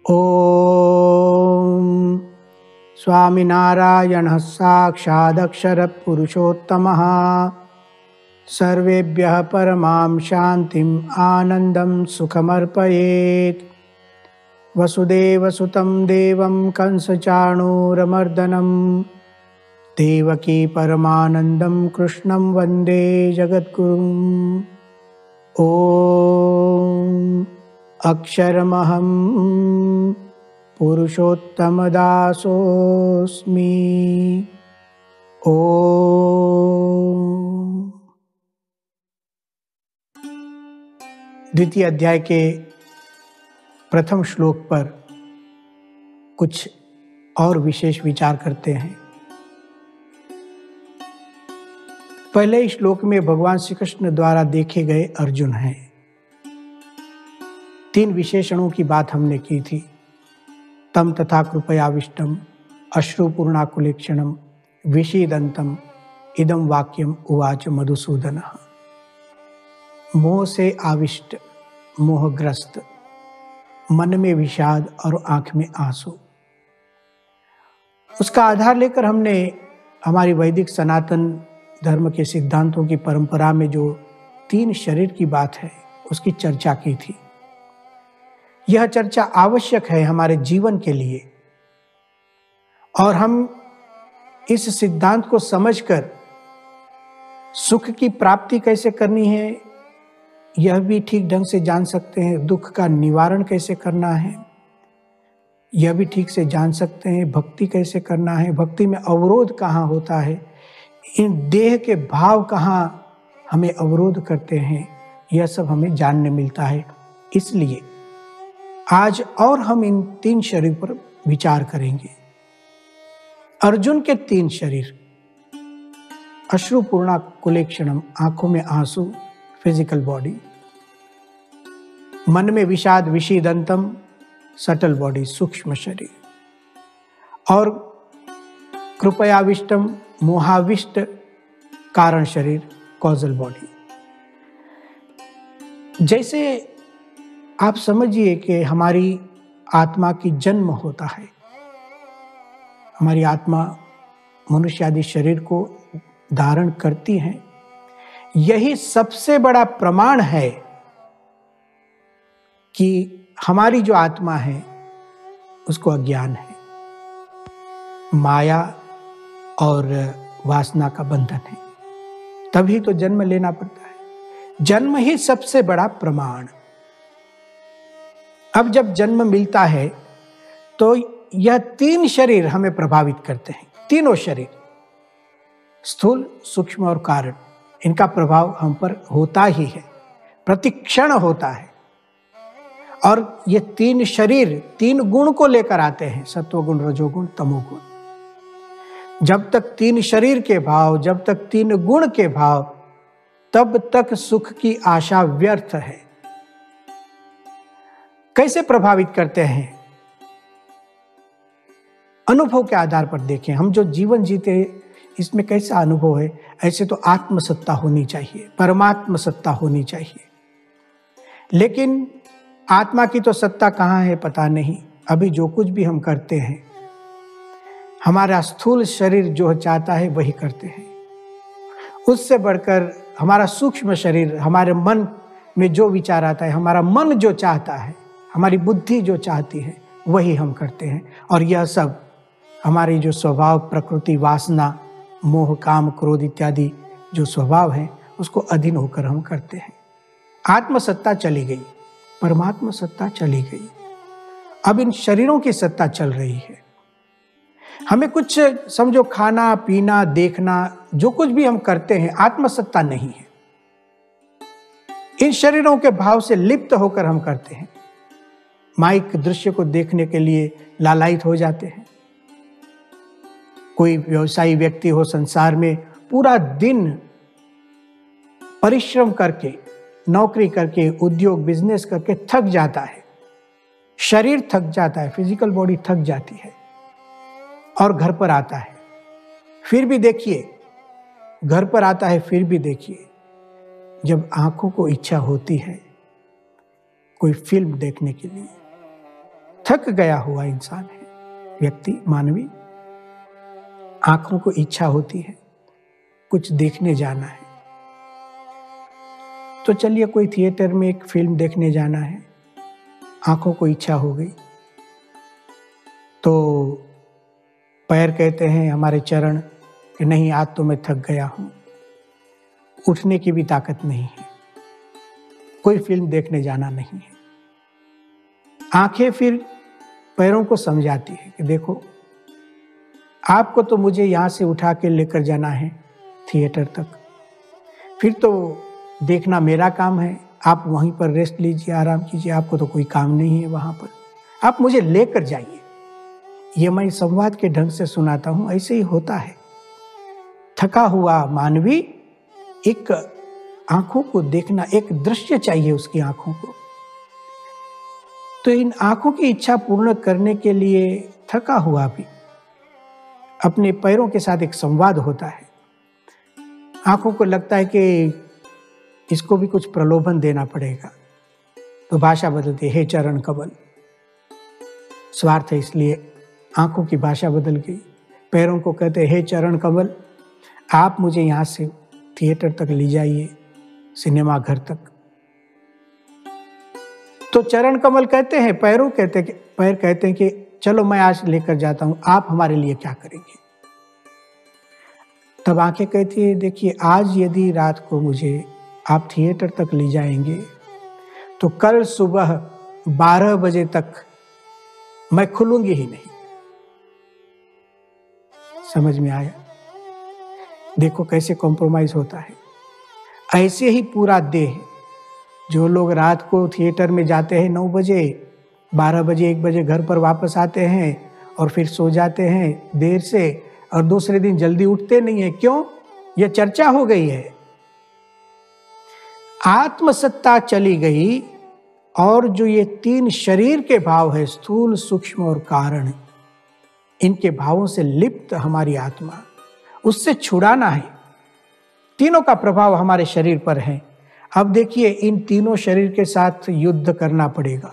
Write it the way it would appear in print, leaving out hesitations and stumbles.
ॐ स्वामिनारायणः साक्षादक्षरपुरुषोत्तमः सर्वेभ्यः परमां शान्तिम् आनन्दं सुखमर्पयेत्। वसुदेवसुतं देवं कंसचाणूरमर्दनं देवकी परमानन्दं कृष्णं वन्दे जगद्गुरुम्। ॐ अक्षरमहं पुरुषोत्तमदासोऽस्मि। ॐ द्वितीय अध्याय के प्रथम श्लोक पर कुछ और विशेष विचार करते हैं। पहले श्लोक में भगवान श्री कृष्ण द्वारा देखे गए अर्जुन हैं। 3 विशेषणों की बात हमने की थी। तम तथा कृपयाविष्टम, अश्रुपूर्णाकुलेक्षणम, विषीदंतम, इदम वाक्यम उवाच मधुसूदनः। मोह से आविष्ट, मोहग्रस्त, मन में विषाद और आंख में आंसू। उसका आधार लेकर हमने हमारी वैदिक सनातन धर्म के सिद्धांतों की परंपरा में जो 3 शरीर की बात है उसकी चर्चा की थी। यह चर्चा आवश्यक है हमारे जीवन के लिए, और हम इस सिद्धांत को समझकर सुख की प्राप्ति कैसे करनी है यह भी ठीक ढंग से जान सकते हैं। दुख का निवारण कैसे करना है यह भी ठीक से जान सकते हैं। भक्ति कैसे करना है, भक्ति में अवरोध कहाँ होता है, इन देह के भाव कहाँ हमें अवरोध करते हैं, यह सब हमें जानने मिलता है। इसलिए आज और हम इन 3 शरीर पर विचार करेंगे। अर्जुन के 3 शरीर, अश्रुपूर्णाकुलेक्षणम, आंखों में आंसू, फिजिकल बॉडी, मन में विषाद, विषीदंतम, सटल बॉडी, सूक्ष्म शरीर, और कृपयाविष्टम, मोहाविष्ट, कारण शरीर, कॉजल बॉडी। जैसे आप समझिए कि हमारी आत्मा की जन्म होता है। हमारी आत्मा मनुष्य आदि शरीर को धारण करती है। यही सबसे बड़ा प्रमाण है कि हमारी जो आत्मा है उसको अज्ञान है, माया और वासना का बंधन है। तभी तो जन्म लेना पड़ता है। जन्म ही सबसे बड़ा प्रमाण। अब जब जन्म मिलता है तो यह 3 शरीर हमें प्रभावित करते हैं। तीनों शरीर, स्थूल, सूक्ष्म और कारण, इनका प्रभाव हम पर होता ही है, प्रतिक्षण होता है। और ये 3 शरीर 3 गुण को लेकर आते हैं, सत्वगुण, रजोगुण, तमोगुण। जब तक 3 शरीर के भाव, जब तक 3 गुण के भाव, तब तक सुख की आशा व्यर्थ है। कैसे प्रभावित करते हैं? अनुभव के आधार पर देखें। हम जो जीवन जीते इसमें कैसा अनुभव है? ऐसे तो आत्मसत्ता होनी चाहिए, परमात्म सत्ता होनी चाहिए। लेकिन आत्मा की तो सत्ता कहाँ है पता नहीं। अभी जो कुछ भी हम करते हैं, हमारा स्थूल शरीर जो चाहता है वही करते हैं। उससे बढ़कर हमारा सूक्ष्म शरीर, हमारे मन में जो विचार आता है, हमारा मन जो चाहता है, हमारी बुद्धि जो चाहती है वही हम करते हैं। और यह सब हमारी जो स्वभाव, प्रकृति, वासना, मोह, काम, क्रोध इत्यादि जो स्वभाव है उसको अधीन होकर हम करते हैं। आत्मसत्ता चली गई, परमात्मा सत्ता चली गई। अब इन शरीरों की सत्ता चल रही है। हमें कुछ समझो, खाना पीना, देखना, जो कुछ भी हम करते हैं, आत्मसत्ता नहीं है। इन शरीरों के भाव से लिप्त होकर हम करते हैं। माइक दृश्य को देखने के लिए लालायित हो जाते हैं। कोई व्यवसायी व्यक्ति हो संसार में, पूरा दिन परिश्रम करके, नौकरी करके, उद्योग बिजनेस करके थक जाता है। शरीर थक जाता है, फिजिकल बॉडी थक जाती है, और घर पर आता है। फिर भी देखिए, घर पर आता है, फिर भी देखिए, जब आंखों को इच्छा होती है कोई फिल्म देखने के लिए, थक गया हुआ इंसान है, व्यक्ति, मानवी। आंखों को इच्छा होती है कुछ देखने जाना है, तो चलिए कोई थिएटर में एक फिल्म देखने जाना है, आंखों को इच्छा हो गई तो पैर कहते हैं, हमारे चरण, कि नहीं आज तो मैं थक गया हूं, उठने की भी ताकत नहीं है, कोई फिल्म देखने जाना नहीं है। आंखें फिर पैरों को समझाती है कि देखो आपको तो मुझे यहां से उठा के लेकर जाना है थिएटर तक, फिर तो देखना मेरा काम है, आप वहीं पर रेस्ट लीजिए, आराम कीजिए, आपको तो कोई काम नहीं है वहां पर, आप मुझे लेकर जाइए। ये मैं संवाद के ढंग से सुनाता हूं, ऐसे ही होता है। थका हुआ मानवी एक आंखों को देखना, एक दृश्य चाहिए उसकी आंखों को। तो इन आंखों की इच्छा पूर्ण करने के लिए थका हुआ भी अपने पैरों के साथ एक संवाद होता है। आंखों को लगता है कि इसको भी कुछ प्रलोभन देना पड़ेगा, तो भाषा बदलती, हे चरण कमल। स्वार्थ है इसलिए आंखों की भाषा बदल गई। पैरों को कहते, हे चरण कमल, आप मुझे यहां से थिएटर तक ले जाइए, सिनेमा घर तक। तो चरण कमल कहते हैं, पैर कहते हैं कि चलो मैं आज लेकर जाता हूं, आप हमारे लिए क्या करेंगे। तब आंखें कहती है, देखिए आज यदि रात को मुझे आप थिएटर तक ले जाएंगे तो कल सुबह 12 बजे तक मैं खुलूंगी ही नहीं। समझ में आया? देखो कैसे कॉम्प्रोमाइज होता है। ऐसे ही पूरा देह, जो लोग रात को थिएटर में जाते हैं 9 बजे, 12 बजे, 1 बजे घर पर वापस आते हैं और फिर सो जाते हैं देर से, और दूसरे दिन जल्दी उठते नहीं है। क्यों? यह चर्चा हो गई है, आत्मसत्ता चली गई, और जो ये 3 शरीर के भाव है, स्थूल, सूक्ष्म और कारण, इनके भावों से लिप्त हमारी आत्मा, उससे छुड़ाना है। तीनों का प्रभाव हमारे शरीर पर है। अब देखिए इन तीनों शरीर के साथ युद्ध करना पड़ेगा।